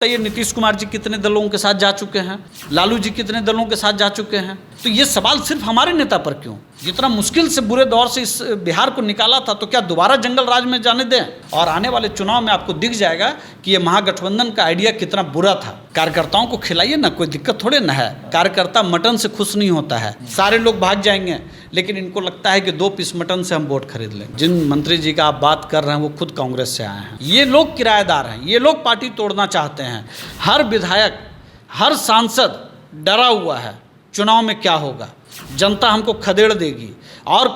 ये नीतीश कुमार जी कितने दलों के साथ जा चुके हैं, लालू जी कितने दलों के साथ जा चुके हैं। तो ये सवाल सिर्फ हमारे नेता पर क्यों? जितना मुश्किल से बुरे दौर से इस बिहार को निकाला था, तो क्या दोबारा जंगल राज में जाने दें? और आने वाले चुनाव में आपको दिख जाएगा कि ये महागठबंधन का आइडिया कितना बुरा था। कार्यकर्ताओं को खिलाइए ना, कोई दिक्कत थोड़े ना है। कार्यकर्ता मटन से खुश नहीं होता है। सारे लोग भाग जाएंगे, लेकिन इनको लगता है कि 2 पीस मटन से हम वोट खरीद लें। जिन मंत्री जी का आप बात कर रहे हैं वो खुद कांग्रेस से आए हैं। ये लोग किराएदार हैं, ये लोग पार्टी तोड़ना चाहते हैं। हर विधायक, हर सांसद डरा हुआ है चुनाव में क्या होगा, जनता हमको खदेड़ देगी, और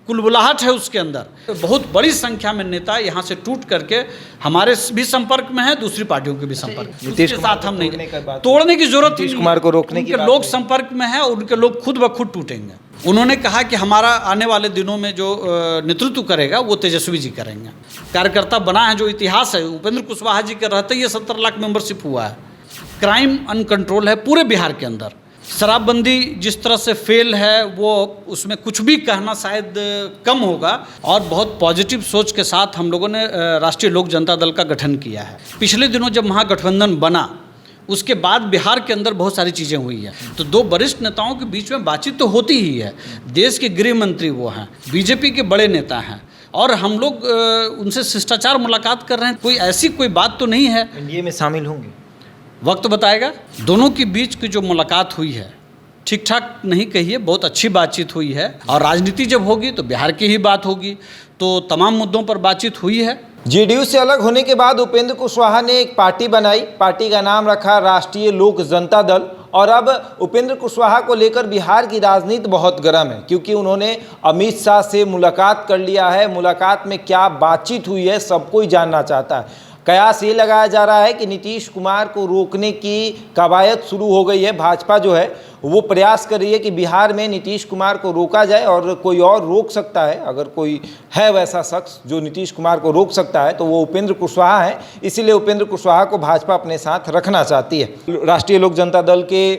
कुलबुलाहट है उसके अंदर। बहुत बड़ी संख्या में नेता यहाँ से टूट करके हमारे भी संपर्क में है, दूसरी पार्टियों के भी संपर्क में। उसके साथ हम नहीं, तोड़ने की जरूरत नहीं, नीतीश कुमार को रोकने की लोग संपर्क में है और उनके लोग खुद ब खुद टूटेंगे। उन्होंने कहा कि हमारा आने वाले दिनों में जो नेतृत्व करेगा वो तेजस्वी जी करेंगे। कार्यकर्ता बना है जो इतिहास है, उपेंद्र कुशवाहा जी के रहते ये 17 लाख मेंबरशिप हुआ है। क्राइम अनकंट्रोल है पूरे बिहार के अंदर। शराबबंदी जिस तरह से फेल है, वो उसमें कुछ भी कहना शायद कम होगा। और बहुत पॉजिटिव सोच के साथ हम लोगों ने राष्ट्रीय लोक जनता दल का गठन किया है। पिछले दिनों जब महागठबंधन बना, उसके बाद बिहार के अंदर बहुत सारी चीज़ें हुई है। तो 2 वरिष्ठ नेताओं के बीच में बातचीत तो होती ही है। देश के गृह मंत्री वो हैं, बीजेपी के बड़े नेता हैं, और हम लोग उनसे शिष्टाचार मुलाकात कर रहे हैं। कोई ऐसी कोई बात तो नहीं है। एनडीए में शामिल होंगे, वक्त बताएगा। दोनों के बीच की जो मुलाकात हुई है, ठीक ठाक नहीं कहिए, बहुत अच्छी बातचीत हुई है। और राजनीति जब होगी तो बिहार की ही बात होगी। तो तमाम मुद्दों पर बातचीत हुई है। जेडीयू से अलग होने के बाद उपेंद्र कुशवाहा ने एक पार्टी बनाई। पार्टी का नाम रखा राष्ट्रीय लोक जनता दल। और अब उपेंद्र कुशवाहा को लेकर बिहार की राजनीति बहुत गर्म है, क्योंकि उन्होंने अमित शाह से मुलाकात कर लिया है। मुलाकात में क्या बातचीत हुई है सब कोई जानना चाहता है। कयास ये लगाया जा रहा है कि नीतीश कुमार को रोकने की कवायद शुरू हो गई है। भाजपा जो है वो प्रयास कर रही है कि बिहार में नीतीश कुमार को रोका जाए, और कोई और रोक सकता है। अगर कोई है वैसा शख्स जो नीतीश कुमार को रोक सकता है तो वो उपेंद्र कुशवाहा है। इसीलिए उपेंद्र कुशवाहा को भाजपा अपने साथ रखना चाहती है। राष्ट्रीय लोक जनता दल के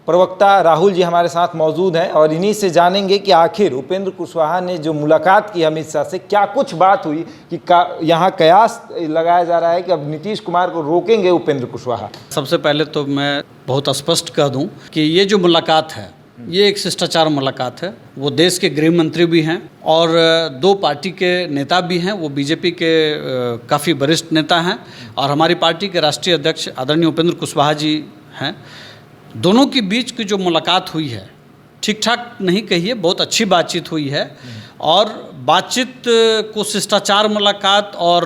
प्रवक्ता राहुल जी हमारे साथ मौजूद हैं, और इन्हीं से जानेंगे कि आखिर उपेंद्र कुशवाहा ने जो मुलाकात की अमित शाह से, क्या कुछ बात हुई कि यहाँ कयास लगाया जा रहा है कि अब नीतीश कुमार को रोकेंगे उपेंद्र कुशवाहा। सबसे पहले तो मैं बहुत स्पष्ट कह दूं कि ये जो मुलाकात है ये एक शिष्टाचार मुलाकात है। वो देश के गृह मंत्री भी हैं और 2 पार्टी के नेता भी हैं। वो बीजेपी के काफ़ी वरिष्ठ नेता हैं, और हमारी पार्टी के राष्ट्रीय अध्यक्ष आदरणीय उपेंद्र कुशवाहा जी हैं। दोनों के बीच की जो मुलाकात हुई है, ठीक ठाक नहीं कहिए, बहुत अच्छी बातचीत हुई है। और बातचीत को शिष्टाचार मुलाकात और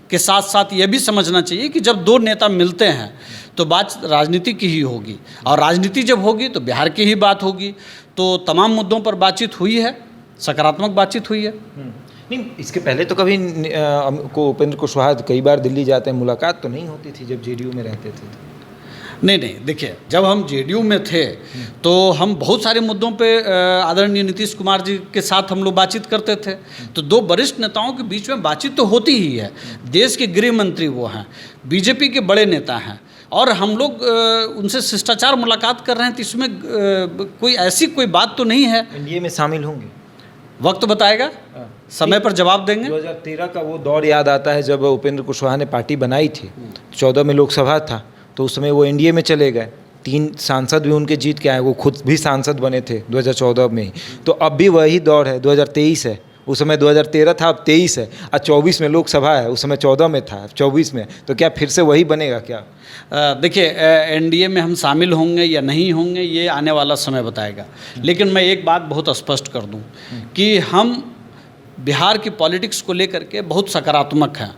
के साथ साथ ये भी समझना चाहिए कि जब 2 नेता मिलते हैं तो बात राजनीति की ही होगी, और राजनीति जब होगी तो बिहार की ही बात होगी। तो तमाम मुद्दों पर बातचीत हुई है, सकारात्मक बातचीत हुई है। नहीं, इसके पहले तो कभी को उपेंद्र कुशवाहा कई बार दिल्ली जाते हैं, मुलाकात तो नहीं होती थी जब जेडीयू में रहते थे। नहीं, देखिए, जब हम जेडीयू में थे तो हम बहुत सारे मुद्दों पे आदरणीय नीतीश कुमार जी के साथ हम लोग बातचीत करते थे। तो 2 वरिष्ठ नेताओं के बीच में बातचीत तो होती ही है। देश के गृह मंत्री वो हैं, बीजेपी के बड़े नेता हैं, और हम लोग उनसे शिष्टाचार मुलाकात कर रहे हैं। तो इसमें कोई ऐसी कोई बात तो नहीं है। एनडीए में शामिल होंगे, वक्त बताएगा, समय पर जवाब देंगे। 2013 का वो दौर याद आता है जब उपेंद्र कुशवाहा ने पार्टी बनाई थी। 14 में लोकसभा था, तो उस समय वो एनडीए में चले गए। 3 सांसद भी उनके जीत के आए, वो खुद भी सांसद बने थे 2014 में ही। तो अब भी वही दौर है, 2023 है। उस समय 2013 था, अब 23 है, और 24 में लोकसभा है। उस समय 14 में था, 24 में। तो क्या फिर से वही बनेगा क्या? देखिए, एनडीए में हम शामिल होंगे या नहीं होंगे ये आने वाला समय बताएगा। लेकिन मैं एक बात बहुत स्पष्ट कर दूं कि हम बिहार की पॉलिटिक्स को लेकर के बहुत सकारात्मक हैं,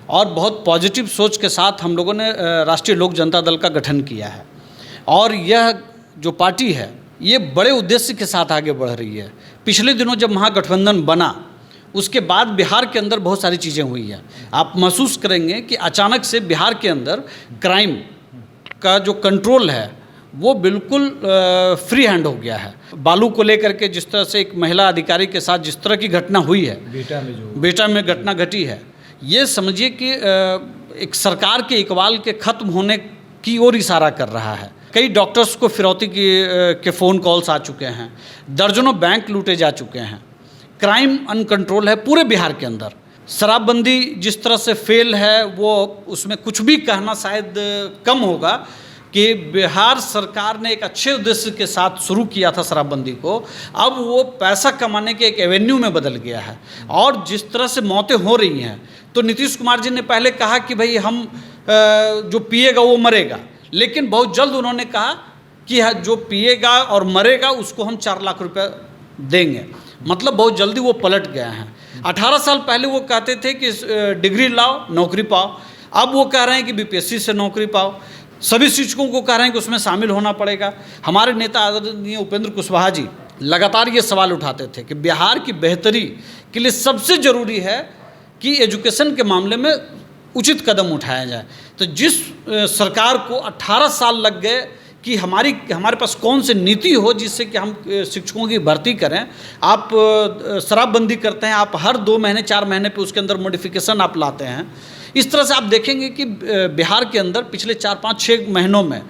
और बहुत पॉजिटिव सोच के साथ हम लोगों ने राष्ट्रीय लोक जनता दल का गठन किया है। और यह जो पार्टी है ये बड़े उद्देश्य के साथ आगे बढ़ रही है। पिछले दिनों जब महागठबंधन बना, उसके बाद बिहार के अंदर बहुत सारी चीज़ें हुई हैं। आप महसूस करेंगे कि अचानक से बिहार के अंदर क्राइम का जो कंट्रोल है वो बिल्कुल फ्री हैंड हो गया है। बालू को लेकर के जिस तरह से एक महिला अधिकारी के साथ जिस तरह की घटना हुई है, बेटा में घटना घटी है, ये समझिए कि एक सरकार के इकबाल के ख़त्म होने की ओर इशारा कर रहा है। कई डॉक्टर्स को फिरौती के फ़ोन कॉल्स आ चुके हैं, दर्जनों बैंक लूटे जा चुके हैं। क्राइम अनकंट्रोल है पूरे बिहार के अंदर। शराबबंदी जिस तरह से फेल है वो उसमें कुछ भी कहना शायद कम होगा कि बिहार सरकार ने एक अच्छे उद्देश्य के साथ शुरू किया था शराबबंदी को, अब वो पैसा कमाने के एक एवेन्यू में बदल गया है। और जिस तरह से मौतें हो रही हैं, तो नीतीश कुमार जी ने पहले कहा कि भाई हम जो पिएगा वो मरेगा, लेकिन बहुत जल्द उन्होंने कहा कि जो पिएगा और मरेगा उसको हम 4 लाख रुपए देंगे। मतलब बहुत जल्दी वो पलट गए हैं। 18 साल पहले वो कहते थे कि डिग्री लाओ नौकरी पाओ, अब वो कह रहे हैं कि बीपीएससी से नौकरी पाओ। सभी शिक्षकों को कह रहे हैं कि उसमें शामिल होना पड़ेगा। हमारे नेता आदरणीय उपेंद्र कुशवाहा जी लगातार ये सवाल उठाते थे कि बिहार की बेहतरी के लिए सबसे ज़रूरी है कि एजुकेशन के मामले में उचित कदम उठाया जाए। तो जिस सरकार को 18 साल लग गए कि हमारे पास कौन सी नीति हो जिससे कि हम शिक्षकों की भर्ती करें। आप शराबबंदी करते हैं, आप हर 2 महीने 4 महीने पे उसके अंदर मॉडिफिकेशन आप लाते हैं। इस तरह से आप देखेंगे कि बिहार के अंदर पिछले 4-5-6 महीनों में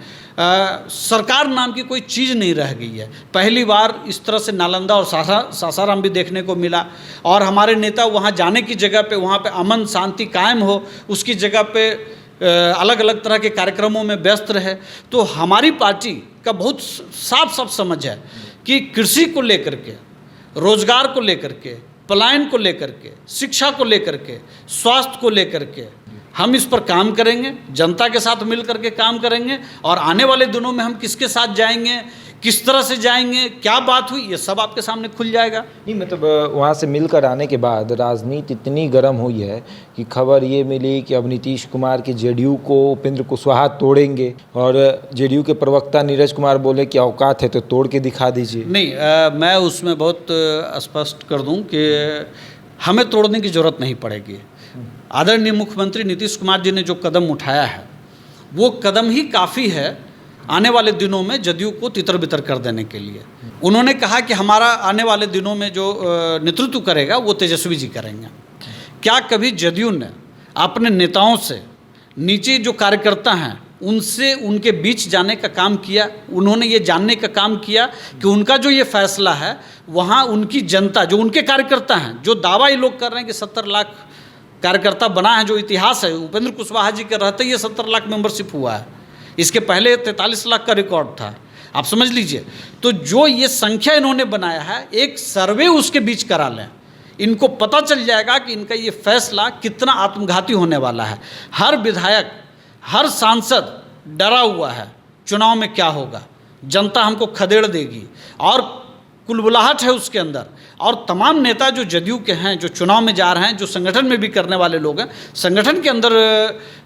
सरकार नाम की कोई चीज़ नहीं रह गई है। पहली बार इस तरह से नालंदा और सासाराम भी देखने को मिला, और हमारे नेता वहाँ जाने की जगह पे वहाँ पे अमन शांति कायम हो उसकी जगह पे अलग अलग तरह के कार्यक्रमों में व्यस्त रहे। तो हमारी पार्टी का बहुत साफ साफ समझ है कि कृषि को लेकर के, रोजगार को लेकर के, पलायन को लेकर के, शिक्षा को लेकर के, स्वास्थ्य को लेकर के हम इस पर काम करेंगे, जनता के साथ मिल करके काम करेंगे। और आने वाले दिनों में हम किसके साथ जाएंगे, किस तरह से जाएंगे, क्या बात हुई, ये सब आपके सामने खुल जाएगा। नहीं मतलब वहाँ से मिलकर आने के बाद राजनीति इतनी गर्म हुई है कि खबर ये मिली कि अब नीतीश कुमार की जेडीयू को उपेंद्र कुशवाहा तोड़ेंगे, और जेडीयू के प्रवक्ता नीरज कुमार बोले कि औकात है तो तोड़ के दिखा दीजिए। नहीं, मैं उसमें बहुत स्पष्ट कर दूं कि हमें तोड़ने की ज़रूरत नहीं पड़ेगी। आदरणीय मुख्यमंत्री नीतीश कुमार जी ने जो कदम उठाया है वो कदम ही काफ़ी है आने वाले दिनों में जदयू को तितर बितर कर देने के लिए। उन्होंने कहा कि हमारा आने वाले दिनों में जो नेतृत्व करेगा वो तेजस्वी जी करेंगे। क्या कभी जदयू ने अपने नेताओं से, नीचे जो कार्यकर्ता हैं उनसे, उनके बीच जाने का काम किया? उन्होंने ये जानने का काम किया कि उनका जो ये फैसला है वहाँ उनकी जनता, जो उनके कार्यकर्ता हैं, जो दावा ये लोग कर रहे हैं कि 70 लाख कार्यकर्ता बना है, जो इतिहास है, उपेंद्र कुशवाहा जी के रहते ये 70 लाख मेंबरशिप हुआ है। इसके पहले 43 लाख का रिकॉर्ड था, आप समझ लीजिए। तो जो ये संख्या इन्होंने बनाया है, एक सर्वे उसके बीच करा लें, इनको पता चल जाएगा कि इनका ये फैसला कितना आत्मघाती होने वाला है। हर विधायक, हर सांसद डरा हुआ है चुनाव में क्या होगा, जनता हमको खदेड़ देगी, और कुलबुलाहट है उसके अंदर। और तमाम नेता जो जदयू के हैं, जो चुनाव में जा रहे हैं, जो संगठन में भी करने वाले लोग हैं, संगठन के अंदर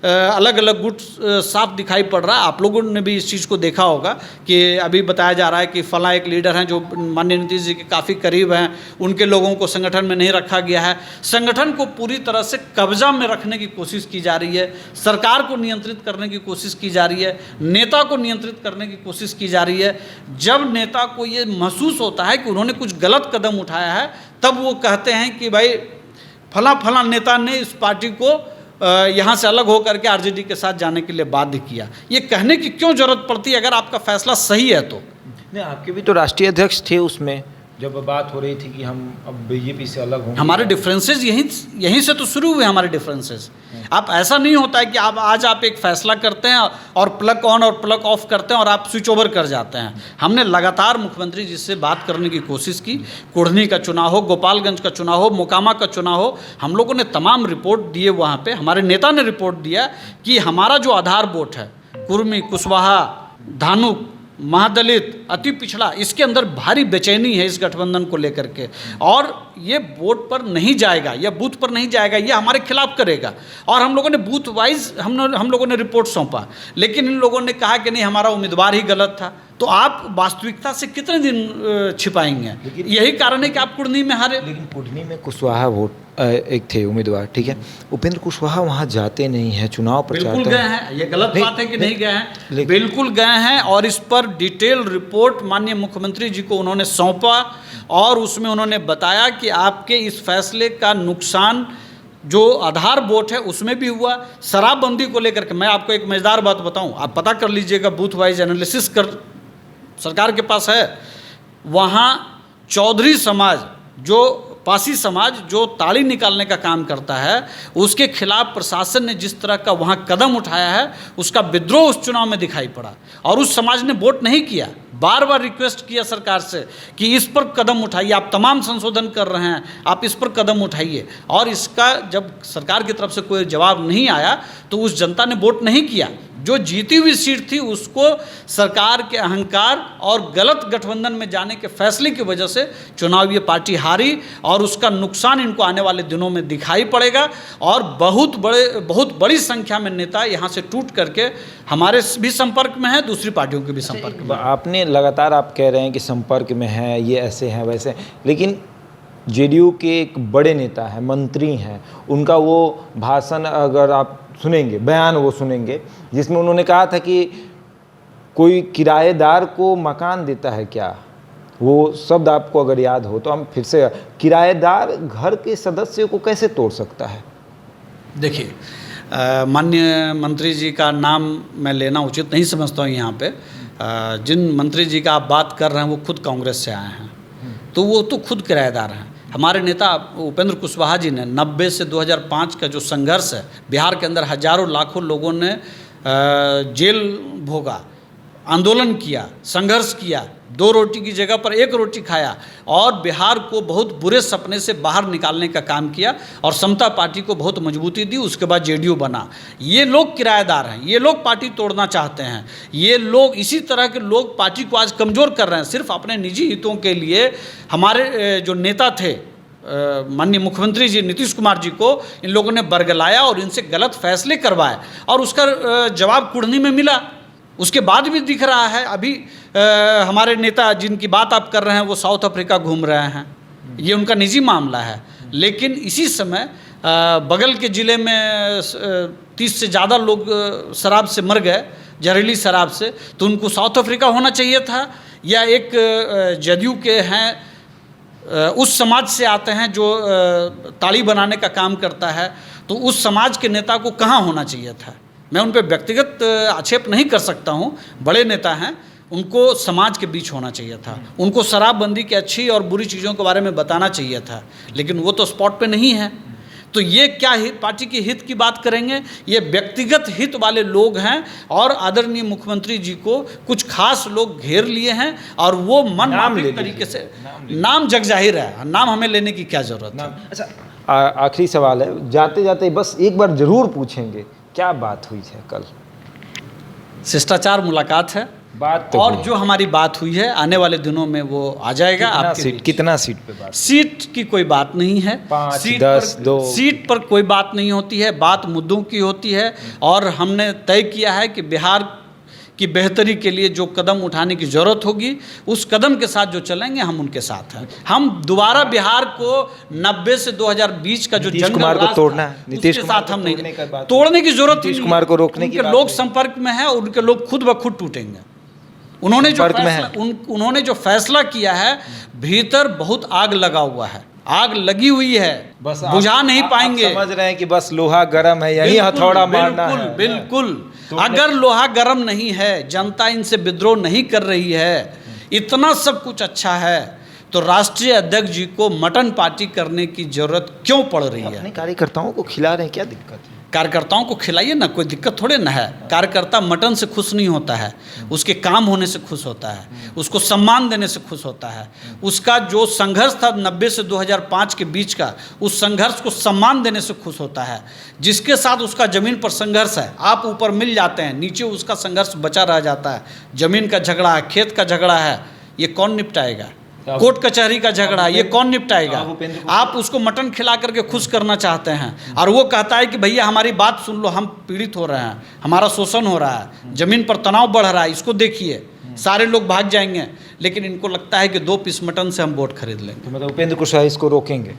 अलग अलग गुट साफ दिखाई पड़ रहा है। आप लोगों ने भी इस चीज़ को देखा होगा कि अभी बताया जा रहा है कि फला एक लीडर हैं जो माननीय नीतीश जी के काफ़ी करीब हैं, उनके लोगों को संगठन में नहीं रखा गया है। संगठन को पूरी तरह से कब्जा में रखने की कोशिश की जा रही है, सरकार को नियंत्रित करने की कोशिश की जा रही है, नेता को नियंत्रित करने की कोशिश की जा रही है। जब नेता को ये महसूस होता है कि उन्होंने कुछ गलत कदम उठाया है, तब वो कहते हैं कि भाई फला नेता ने इस पार्टी को यहाँ से अलग होकर के आरजेडी के साथ जाने के लिए बाध्य किया। ये कहने की क्यों जरूरत पड़ती है अगर आपका फैसला सही है तो? नहीं, आपके भी तो राष्ट्रीय अध्यक्ष थे उसमें, जब बात हो रही थी कि हम अब बीजेपी से अलग होंगे। हमारे डिफरेंसेस यहीं से तो शुरू हुए हमारे डिफरेंसेस। आप ऐसा नहीं होता है कि आप आज एक फैसला करते हैं और प्लग ऑन और प्लग ऑफ करते हैं और आप स्विच ओवर कर जाते हैं। हमने लगातार मुख्यमंत्री जी से बात करने की कोशिश की। कुढ़नी का चुनाव हो, गोपालगंज का चुनाव हो, मोकामा का चुनाव हो, हम लोगों ने तमाम रिपोर्ट दिए वहाँ पे। हमारे नेता ने रिपोर्ट दिया कि हमारा जो आधार वोट है, कुर्मी, कुशवाहा, धानुक, महादलित, अति पिछड़ा, इसके अंदर भारी बेचैनी है इस गठबंधन को लेकर के, और ये वोट पर नहीं जाएगा या बूथ पर नहीं जाएगा, ये हमारे खिलाफ करेगा। और हम लोगों ने बूथ वाइज हम लोगों ने रिपोर्ट सौंपा, लेकिन इन लोगों ने कहा कि नहीं, हमारा उम्मीदवार ही गलत था। तो आप वास्तविकता से कितने दिन छिपाएंगे? यही कारण है कि आप कुढ़नी में हारे। लेकिन कुढ़नी में कुशवाहा वोट एक थे उम्मीदवार, ठीक है। उपेंद्र कुशवाहा वहाँ जाते नहीं हैं, चुनाव प्रचार बिल्कुल गए हैं। ये गलत बात है कि नहीं गए हैं? बिल्कुल गए हैं, और इस पर डिटेल रिपोर्ट माननीय मुख्यमंत्री जी को उन्होंने सौंपा, और उसमें उन्होंने बताया कि आपके इस फैसले का नुकसान जो आधार वोट है उसमें भी हुआ। शराबबंदी को लेकर के मैं आपको एक मज़ेदार बात बताऊं, आप पता कर लीजिएगा, बूथ वाइज एनालिसिस कर सरकार के पास है। वहाँ चौधरी समाज जो पासी समाज जो ताली निकालने का काम करता है, उसके खिलाफ प्रशासन ने जिस तरह का वहाँ कदम उठाया है, उसका विद्रोह उस चुनाव में दिखाई पड़ा। और उस समाज ने वोट नहीं किया, बार बार रिक्वेस्ट किया सरकार से कि इस पर कदम उठाइए, आप तमाम संशोधन कर रहे हैं, आप इस पर कदम उठाइए। और इसका जब सरकार की तरफ से कोई जवाब नहीं आया तो उस जनता ने वोट नहीं किया। जो जीती हुई सीट थी उसको सरकार के अहंकार और गलत गठबंधन में जाने के फैसले की वजह से चुनाव ये पार्टी हारी, और उसका नुकसान इनको आने वाले दिनों में दिखाई पड़ेगा। और बहुत बड़ी संख्या में नेता यहाँ से टूट करके हमारे भी संपर्क में है, दूसरी पार्टियों के भी संपर्क में। आपने लगातार आप कह रहे हैं कि संपर्क में है, ये ऐसे हैं वैसे हैं, लेकिन जेडीयू के एक बड़े नेता हैं, मंत्री हैं, उनका वो भाषण अगर आप सुनेंगे, बयान वो सुनेंगे, जिसमें उन्होंने कहा था कि कोई किराएदार को मकान देता है क्या, वो शब्द आपको अगर याद हो तो हम फिर से, किराएदार घर के सदस्य को कैसे तोड़ सकता है? देखिए, माननीय मंत्री जी का नाम मैं लेना उचित नहीं समझता हूँ यहाँ पे। जिन मंत्री जी का आप बात कर रहे हैं वो खुद कांग्रेस से आए हैं, तो वो तो खुद किराएदार हैं। हमारे नेता उपेंद्र कुशवाहा जी ने 90 से 2005 का जो संघर्ष है, बिहार के अंदर हजारों लाखों लोगों ने जेल भोगा, आंदोलन किया, संघर्ष किया, 2 रोटी की जगह पर 1 रोटी खाया, और बिहार को बहुत बुरे सपने से बाहर निकालने का काम किया, और समता पार्टी को बहुत मजबूती दी। उसके बाद जेडीयू बना। ये लोग किराएदार हैं, ये लोग पार्टी तोड़ना चाहते हैं, ये लोग, इसी तरह के लोग पार्टी को आज कमज़ोर कर रहे हैं सिर्फ अपने निजी हितों के लिए। हमारे जो नेता थे माननीय मुख्यमंत्री जी नीतीश कुमार जी को इन लोगों ने बरगलाया और इनसे गलत फैसले करवाए, और उसका जवाब कुढ़नी में मिला। उसके बाद भी दिख रहा है, अभी हमारे नेता जिनकी बात आप कर रहे हैं वो साउथ अफ्रीका घूम रहे हैं, ये उनका निजी मामला है। लेकिन इसी समय बगल के ज़िले में 30 से ज़्यादा लोग शराब से मर गए, जहरीली शराब से, तो उनको साउथ अफ्रीका होना चाहिए था। या एक जदयू के हैं, उस समाज से आते हैं जो ताली बनाने का काम करता है, तो उस समाज के नेता को कहाँ होना चाहिए था? मैं उन पर व्यक्तिगत आक्षेप नहीं कर सकता हूँ, बड़े नेता हैं, उनको समाज के बीच होना चाहिए था, उनको शराबबंदी की अच्छी और बुरी चीज़ों के बारे में बताना चाहिए था, लेकिन वो तो स्पॉट पे नहीं है। तो ये क्या हित, पार्टी के हित की बात करेंगे? ये व्यक्तिगत हित वाले लोग हैं, और आदरणीय मुख्यमंत्री जी को कुछ खास लोग घेर लिए हैं, और वो मनमाफिक तरीके से, नाम जग जाहिर है, नाम हमें लेने की क्या ज़रूरत है। अच्छा, आखिरी सवाल है, जाते जाते बस एक बार ज़रूर पूछेंगे, क्या बात हुई है कल? शिष्टाचार मुलाकात है, बात तो और जो हमारी बात हुई है आने वाले दिनों में वो आ जाएगा। कितना सीट पे बात? सीट की कोई बात नहीं है, 5, 10, 2 सीट पर कोई बात नहीं होती है, बात मुद्दों की होती है। और हमने तय किया है कि बिहार की बेहतरी के लिए जो कदम उठाने की ज़रूरत होगी, उस कदम के साथ जो चलेंगे हम उनके साथ हैं। हम दोबारा बिहार को 90 से 2020 का जो नीतीश कुमार को तोड़ना है, नीतीश कुमार को हम नहीं, तोड़ने की जरूरत नहीं, नीतीश कुमार को रोकने की लोग संपर्क में है, उनके लोग खुद ब खुद टूटेंगे। उन्होंने जो फैसला किया है, भीतर बहुत आग लगा हुआ है, आग लगी हुई है, बस बुझा नहीं पाएंगे। समझ रहे हैं कि बस लोहा गर्म है, यही हथौड़ा मारना है। बिल्कुल। अगर लोहा गर्म नहीं है, जनता इनसे विद्रोह नहीं कर रही है, इतना सब कुछ अच्छा है, तो राष्ट्रीय अध्यक्ष जी को मटन पार्टी करने की जरूरत क्यों पड़ रही है? अपने कार्यकर्ताओं को खिला रहे हैं, क्या दिक्कत है? कार्यकर्ताओं को खिलाइए ना, कोई दिक्कत थोड़े ना है। कार्यकर्ता मटन से खुश नहीं होता है, उसके काम होने से खुश होता है, उसको सम्मान देने से खुश होता है। उसका जो संघर्ष था 90 से 2005 के बीच का, उस संघर्ष को सम्मान देने से खुश होता है। जिसके साथ उसका ज़मीन पर संघर्ष है, आप ऊपर मिल जाते हैं, नीचे उसका संघर्ष बचा रह जाता है। ज़मीन का झगड़ा है, खेत का झगड़ा है, ये कौन निपटाएगा? कोर्ट कचहरी का झगड़ा, ये कौन निपटाएगा? आप उसको मटन खिला करके खुश करना चाहते हैं, और वो कहता है कि भैया हमारी बात सुन लो, हम पीड़ित हो रहे हैं, हमारा शोषण हो रहा है, जमीन पर तनाव बढ़ रहा है, इसको देखिए, सारे लोग भाग जाएंगे। लेकिन इनको लगता है कि 2 पीस मटन से हम वोट खरीद लेंगे। मतलब उपेंद्र कुशवाहा इसको रोकेंगे?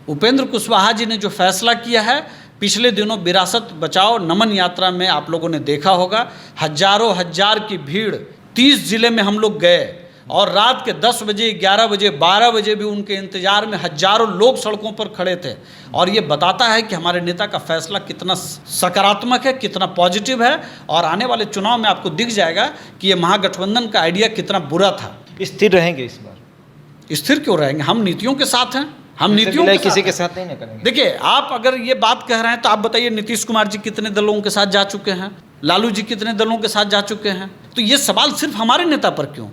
उपेंद्र कुशवाहा जी ने जो फैसला किया है, पिछले दिनों विरासत बचाओ नमन यात्रा में आप लोगों ने देखा होगा, हजारों हजार की भीड़, 30 जिले में हम लोग गए, और रात के 10 बजे, 11 बजे, 12 बजे भी उनके इंतजार में हजारों लोग सड़कों पर खड़े थे। और ये बताता है कि हमारे नेता का फैसला कितना सकारात्मक है, कितना पॉजिटिव है, और आने वाले चुनाव में आपको दिख जाएगा कि ये महागठबंधन का आइडिया कितना बुरा था। स्थिर रहेंगे इस बार? स्थिर क्यों रहेंगे? हम नीतियों के साथ हैं, हम नीतियों के किसी के साथ नहीं करेंगे। देखिए, आप अगर ये बात कह रहे हैं तो आप बताइए, नीतीश कुमार जी कितने दलों के साथ जा चुके हैं, लालू जी कितने दलों के साथ जा चुके हैं? तो ये सवाल सिर्फ हमारे नेता पर क्यों?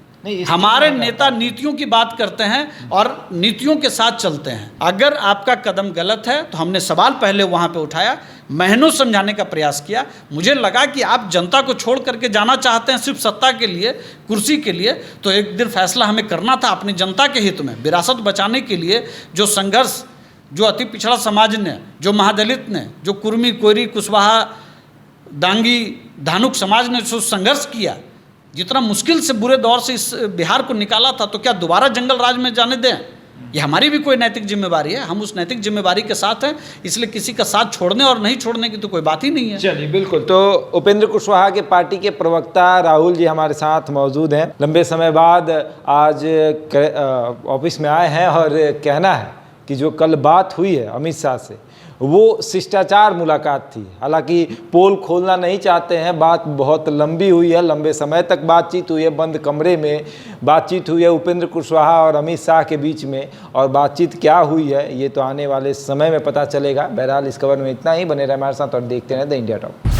हमारे नेता नीतियों की बात करते हैं और नीतियों के साथ चलते हैं। अगर आपका कदम गलत है तो हमने सवाल पहले वहां पे उठाया, महीनों समझाने का प्रयास किया। मुझे लगा कि आप जनता को छोड़ करके जाना चाहते हैं सिर्फ सत्ता के लिए, कुर्सी के लिए, तो एक दिन फैसला हमें करना था अपनी जनता के हित में, विरासत बचाने के लिए। जो संघर्ष जो अति पिछड़ा समाज ने, जो महादलित ने, जो कुर्मी, कोयरी, कुशवाहा, डांगी, धानुक समाज ने जो संघर्ष किया, जितना मुश्किल से बुरे दौर से इस बिहार को निकाला था, तो क्या दोबारा जंगल राज में जाने दें? ये हमारी भी कोई नैतिक जिम्मेवारी है। हम उस नैतिक जिम्मेवारी के साथ हैं, इसलिए किसी का साथ छोड़ने और नहीं छोड़ने की तो कोई बात ही नहीं है। चलिए, बिल्कुल। तो उपेंद्र कुशवाहा के पार्टी के प्रवक्ता राहुल जी हमारे साथ मौजूद हैं। लंबे समय बाद आज ऑफिस में आए हैं और कहना है कि जो कल बात हुई है अमित शाह से, वो शिष्टाचार मुलाकात थी। हालांकि पोल खोलना नहीं चाहते हैं, बात बहुत लंबी हुई है, लंबे समय तक बातचीत हुई है, बंद कमरे में बातचीत हुई है उपेंद्र कुशवाहा और अमित शाह के बीच में। और बातचीत क्या हुई है ये तो आने वाले समय में पता चलेगा। बहरहाल इस खबर में इतना ही। बने रहे हमारे साथ और देखते रहें द इंडिया टॉक।